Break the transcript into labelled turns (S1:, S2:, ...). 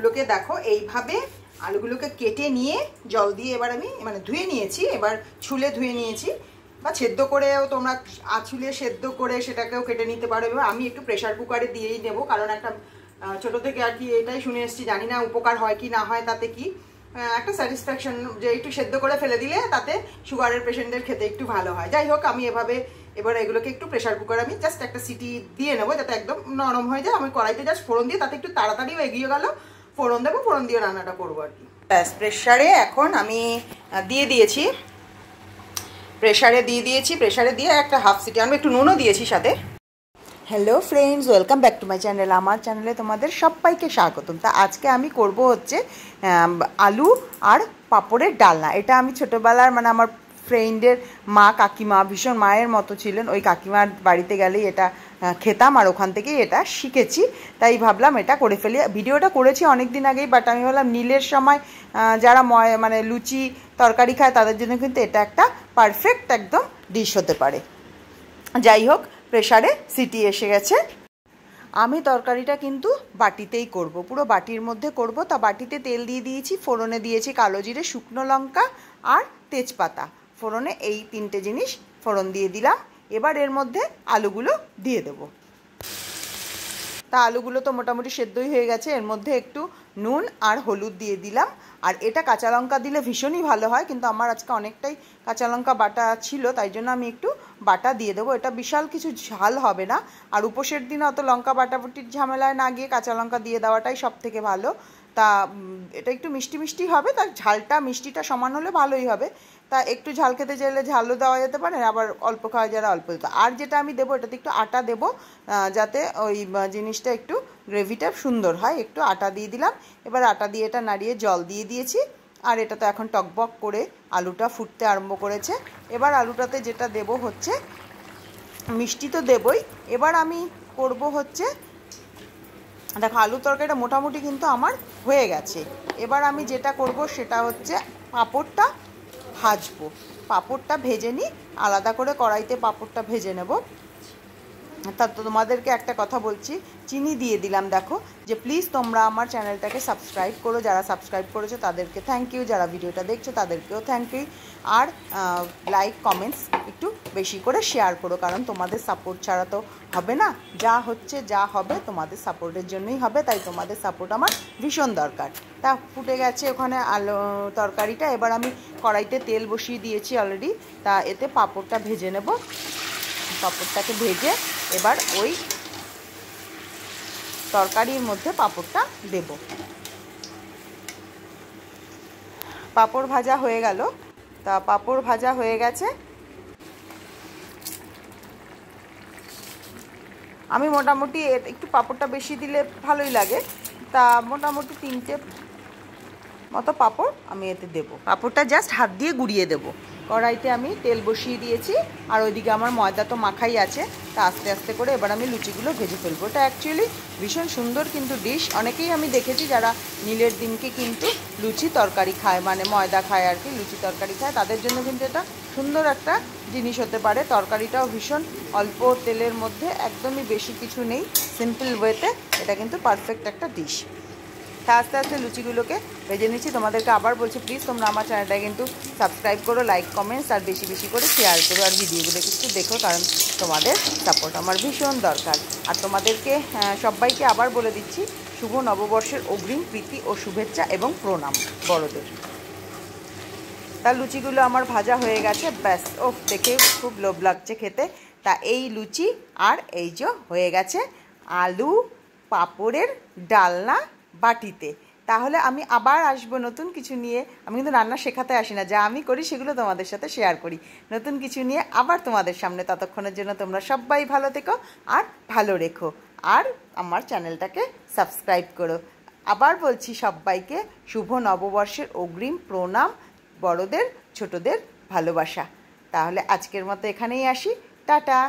S1: আলুগুলোকে দেখো এইভাবে আলুগুলোকে কেটে নিয়ে জল দিয়ে এবার আমি মানে ধুয়ে নিয়েছি, এবার ছুলে ধুয়ে নিয়েছি, বা সেদ্ধ করেও তোমরা আছুলে সেদ্ধ করে সেটাকেও কেটে নিতে পারো। এবার আমি একটু প্রেশার কুকারে দিয়েই নেবো, কারণ একটা ছোটো থেকে আর কি এটাই শুনে এসেছি, জানি না উপকার হয় কি না হয়, তাতে কি একটা স্যাটিসফ্যাকশন যে একটু সেদ্ধ করে ফেলে দিলে তাতে সুগারের পেশেন্টদের খেতে একটু ভালো হয়। যাই হোক, আমি এভাবে এবার এগুলোকে একটু প্রেশার কুকারে আমি জাস্ট একটা সিটি দিয়ে নেবো যাতে একদম নরম হয়ে যায়। আমি কড়াইতে জাস্ট ফোড়ন দিয়ে তাতে একটু তাড়াতাড়িও এগিয়ে গেল, ফোড়ন দেবো, ফোড়ন দিয়ে রান্নাটা করবো আর কি। ব্যাস, প্রেশারে এখন আমি দিয়ে দিয়েছি, প্রেশারে দিয়ে একটা হাফ সিটি, আমি একটু নুনও দিয়েছি সাথে। Hello friends, welcome back to my channel. আমার চ্যানেলে তোমাদের সবাইকে স্বাগতম। তা আজকে আমি করব হচ্ছে আলু আর পাঁপড়ের ডালনা। এটা আমি ছোটোবেলার মানে আমার ফ্রেন্ডের মা কাকিমা ভীষণ মায়ের মতো ছিলেন, ওই কাকিমার বাড়িতে গেলেই এটা খেতাম আর ওখান থেকেই এটা শিখেছি। তাই ভাবলাম এটা করে ফেলি। ভিডিওটা করেছি অনেক দিন আগেই, বাট আমি ভাবলাম নীলের সময় যারা মানে লুচি তরকারি খায় তাদের জন্য কিন্তু এটা একটা পারফেক্ট একদম ডিশ হতে পারে। যাই হোক, প্রেশারে সিটি এসে গেছে। আমি তরকারিটা কিন্তু বাটিতেই করব, পুরো বাটির মধ্যে করব। তা বাটিতে তেল দিয়ে দিয়েছি, ফোড়নে দিয়েছি কালো জিরে, শুকনো লঙ্কা আর তেজপাতা। ফোড়নে এই তিনটে জিনিস ফোড়ন দিয়ে দিলাম। এবার এর মধ্যে আলুগুলো দিয়ে দেবো। তা আলুগুলো তো মোটামুটি সেদ্ধই হয়ে গেছে। এর মধ্যে একটু নুন আর হলুদ দিয়ে দিলাম। আর এটা কাঁচা লঙ্কা দিলে ভীষণই ভালো হয়, কিন্তু আমার আজকে অনেকটাই কাঁচা লঙ্কা বাটা ছিল, তাই জন্য আমি একটু বাটা দিয়ে দেবো। এটা বিশাল কিছু ঝাল হবে না, আর উপোসের দিনে অত লঙ্কা বাটাবাটির ঝামেলায় না গিয়ে কাঁচা লঙ্কা দিয়ে দেওয়াটাই সব থেকে ভালো। তা এটা একটু মিষ্টি মিষ্টি হবে, তার ঝালটা মিষ্টিটা সমান হলে ভালোই হবে। তা একটু ঝাল খেতে চাইলে ঝালও দেওয়া যেতে পারে, আবার অল্প খাওয়া যারা অল্প দিতে। আর যেটা আমি দেবো এটাতে একটু আটা দেবো, যাতে ওই জিনিসটা একটু গ্রেভিটা সুন্দর হয়। একটু আটা দিয়ে দিলাম। এবার আটা দিয়ে এটা নাড়িয়ে জল দিয়ে দিয়েছি। আর এটা তো এখন টকবক করে আলুটা ফুটতে আরম্ভ করেছে। এবার আলুটাতে যেটা দেব হচ্ছে মিষ্টি তো দেবই। এবার আমি করব হচ্ছে, দেখো আলু তরকারিটা মোটামুটি কিন্তু আমার হয়ে গেছে। এবার আমি যেটা করব সেটা হচ্ছে পাঁপড়টা ভাজবো। পাঁপড়টা ভেজে নিই, আলাদা করে কড়াইতে পাঁপড়টা ভেজে নেব। তা তোমাদেরকে একটা কথা বলছি, চিনি দিয়ে দিলাম। দেখো যে প্লিজ তোমরা আমার চ্যানেলটাকে সাবস্ক্রাইব করো, যারা সাবস্ক্রাইব করেছো তাদেরকে থ্যাংক ইউ, যারা ভিডিওটা দেখছো তাদেরকেও থ্যাংক ইউ। আর লাইক কমেন্টস একটু বেশি করে শেয়ার করো, কারণ তোমাদের সাপোর্ট ছাড়া তো হবে না। যা হচ্ছে যা হবে তোমাদের সাপোর্টের জন্যই হবে, তাই তোমাদের সাপোর্ট আমার ভীষণ দরকার। তা ফুটে গেছে ওখানে আলু তরকারিটা। এবার আমি কড়াইতে তেল বসিয়ে দিয়েছি অলরেডি। তা এতে পাঁপড়টা ভেজে নেব। পাঁপড়টাকে ভেজে এবার ওই তরকারির মধ্যে পাঁপড়টা দেব। পাঁপড় ভাজা হয়ে গেল। তা পাঁপড় ভাজা হয়ে গেছে। আমি মোটামুটি একটু পাঁপড়টা বেশি দিলে ভালোই লাগে। তা মোটামুটি 3টে মতো পাঁপড় আমি এতে দেবো। পাঁপড়টা জাস্ট হাত দিয়ে গুঁড়িয়ে দেবো। কড়াইতে আমি তেল বসিয়ে দিয়েছি, আর ওইদিকে আমার ময়দা তো মাখাই আছে। তা আস্তে আস্তে করে এবার আমি লুচিগুলো ভেজে ফেলবো। এটা অ্যাকচুয়ালি ভীষণ সুন্দর কিন্তু ডিশ। অনেকেই আমি দেখেছি যারা নীলের দিনকে কিন্তু লুচি তরকারি খায়, মানে ময়দা খায় আর কি, লুচি তরকারি খায়, তাদের জন্য কিন্তু এটা সুন্দর একটা জিনিস হতে পারে। তরকারিটাও ভীষণ অল্প তেলের মধ্যে, একদমই বেশি কিছু নেই, সিম্পল ওয়েতে এটা কিন্তু পারফেক্ট একটা ডিশ। তা আস্তে আস্তে লুচিগুলোকে ভেজে নিচ্ছি। তোমাদেরকে আবার বলছি প্লিজ তোমরা আমার চ্যানেলটা কিন্তু সাবস্ক্রাইব করো, লাইক কমেন্টস আর বেশি বেশি করে শেয়ার করো, আর ভিডিওগুলো কিছু দেখো, কারণ তোমাদের সাপোর্ট আমার ভীষণ দরকার। আর তোমাদেরকে সবাইকে আবার বলে দিচ্ছি শুভ নববর্ষের অগ্রিম প্রীতি ও শুভেচ্ছা এবং প্রণাম বড়দের। তার লুচিগুলো আমার ভাজা হয়ে গেছে। ব্যাস, ওফ, দেখে খুব লোভ লাগছে খেতে। তা এই লুচি আর এই যে হয়ে গেছে আলু পাঁপড়ের ডালনা বাটিতে। তাহলে আমি আবার আসবো নতুন কিছু নিয়ে। আমি কিন্তু রান্না শেখাতে আসি না, যা আমি করি সেগুলো তোমাদের সাথে শেয়ার করি নতুন কিছু নিয়ে আবার তোমাদের সামনে। ততক্ষণের জন্য তোমরা সবাই ভালো থেকো আর ভালো রেখো, আর আমার চ্যানেলটাকে সাবস্ক্রাইব করো। আবার বলছি সবাইকে শুভ নববর্ষের অগ্রিম প্রণাম, বড়দের ছোটদের ভালোবাসা। তাহলে আজকের মতো এখানেই আসি, টাটা।